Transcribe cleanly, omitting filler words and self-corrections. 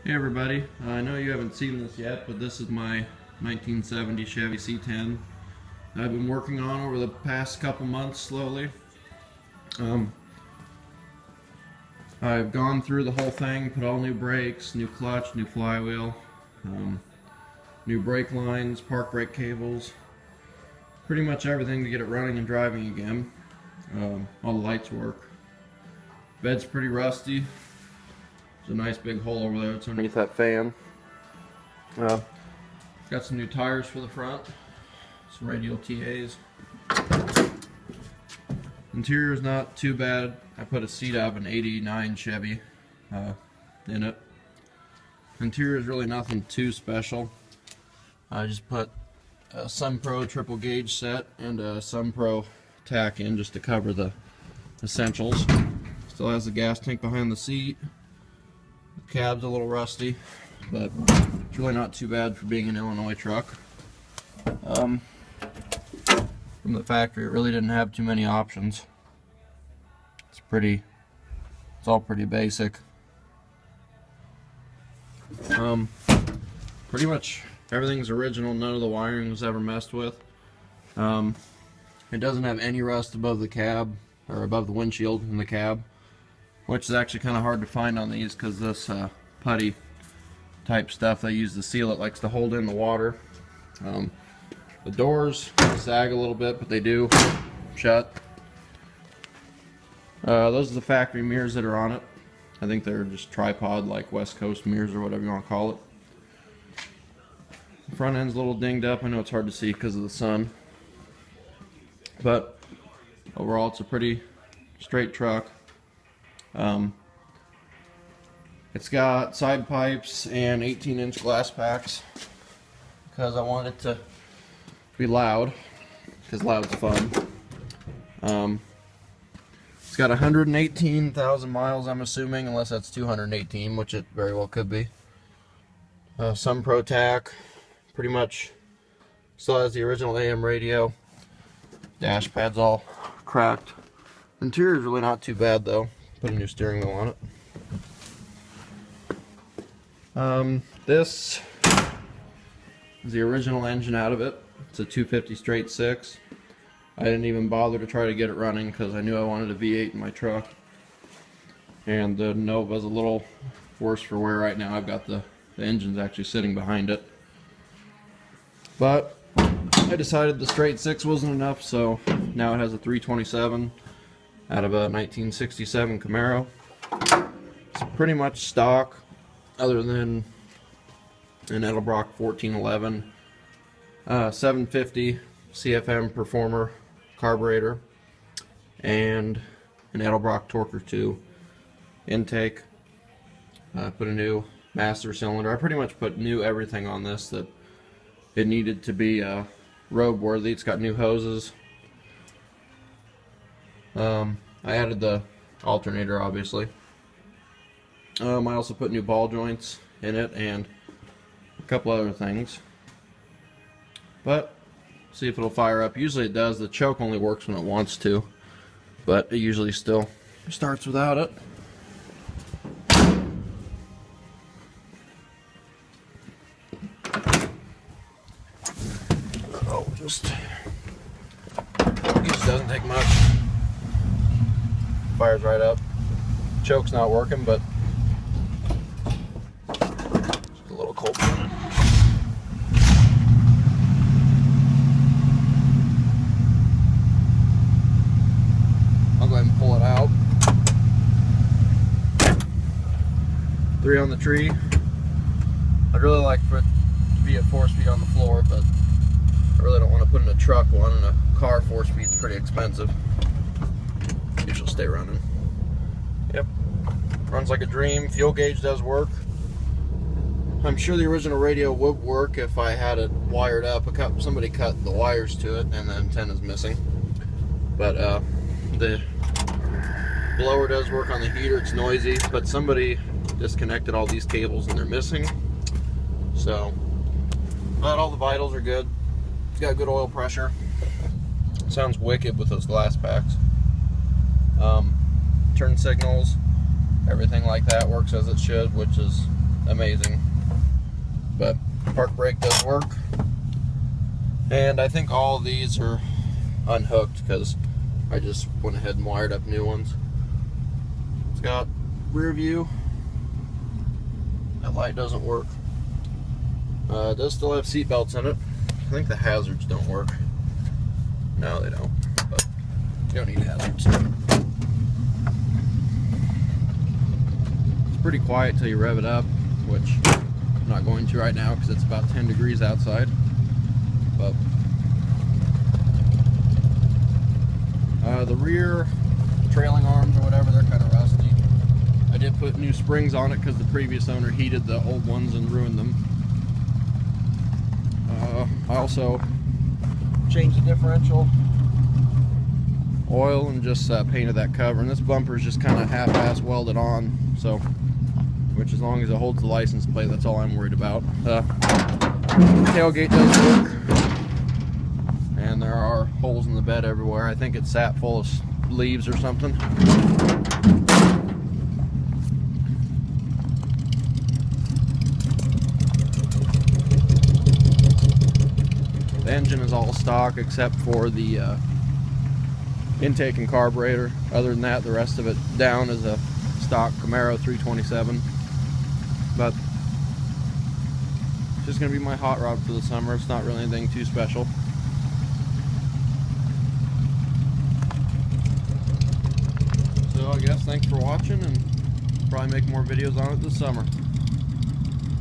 Hey everybody, I know you haven't seen this yet, but this is my 1970 Chevy C10 I've been working on over the past couple months slowly. I've gone through the whole thing, put all new brakes, new clutch, new flywheel, new brake lines, park brake cables, pretty much everything to get it running and driving again. All the lights work. Bed's pretty rusty. There's a nice big hole over there. It's underneath that fan. Got some new tires for the front. Some radial TAs. Interior is not too bad. I put a seat out of an '89 Chevy in it. Interior is really nothing too special. I just put a SunPro triple gauge set and a SunPro tack in just to cover the essentials. Still has the gas tank behind the seat. The cab's a little rusty, but it's really not too bad for being an Illinois truck. From the factory, it really didn't have too many options. It's all pretty basic. Pretty much everything's original. None of the wiring was ever messed with. It doesn't have any rust above the cab or above the windshield in the cab, which is actually kind of hard to find on these because this putty type stuff they use to seal it likes to hold in the water. The doors sag a little bit, but they do shut. Those are the factory mirrors that are on it. I think they're just tripod, like West Coast mirrors or whatever you want to call it. The front end's a little dinged up. I know it's hard to see because of the sun, but overall it's a pretty straight truck. It's got side pipes and 18-inch glass packs because I want it to be loud, because loud's fun. It's got 118,000 miles, I'm assuming, unless that's 218, which it very well could be. SunPro tack, pretty much still has the original AM radio. Dash pad's all cracked. Interior's really not too bad though. Put a new steering wheel on it. This is the original engine out of it. It's a 250 straight 6. I didn't even bother to try to get it running because I knew I wanted a V8 in my truck. And the Nova's a little worse for wear right now. I've got the engine's actually sitting behind it. But I decided the straight 6 wasn't enough, so now it has a 327 out of a 1967 Camaro. It's pretty much stock, other than an Edelbrock 1411 750 CFM Performer carburetor and an Edelbrock Torquer 2 intake. Put a new master cylinder. I pretty much put new everything on this that it needed to be roadworthy. It's got new hoses. I added the alternator, obviously. I also put new ball joints in it and a couple other things. But see if it'll fire up. Usually it does. The choke only works when it wants to, but it usually still starts without it. Oh, just doesn't take much. Fires right up. Choke's not working, but it's a little cold on it. I'll go ahead and pull it out. 3 on the tree. I'd really like for it to be at 4 speed on the floor, but I really don't want to put in a truck one, and a car 4 speed is pretty expensive. Maybe she'll stay running. Yep, runs like a dream. Fuel gauge does work. I'm sure the original radio would work if I had it wired up. Somebody cut the wires to it and the antenna's missing. But the blower does work on the heater. It's noisy, but somebody disconnected all these cables and they're missing. So, but all the vitals are good. It's got good oil pressure. It sounds wicked with those glass packs. Turn signals, everything like that works as it should, which is amazing. But park brake does work. And I think all of these are unhooked because I just went ahead and wired up new ones. It's got rear view. That light doesn't work. It does still have seat belts in it. I think the hazards don't work. No, they don't. But you don't need hazards. It's pretty quiet till you rev it up, which I'm not going to right now because it's about 10 degrees outside. But the rear trailing arms or whatever, they're kind of rusty. I did put new springs on it because the previous owner heated the old ones and ruined them. I also changed the differential oil and just painted that cover, and this bumper is just kind of half-ass welded on, so which as long as it holds the license plate, that's all I'm worried about. Tailgate does work, and there are holes in the bed everywhere. I think it's sat full of leaves or something. The engine is all stock except for the intake and carburetor. Other than that, the rest of it down is a stock Camaro 327. But it's just going to be my hot rod for the summer. It's not really anything too special. So I guess thanks for watching, and probably make more videos on it this summer.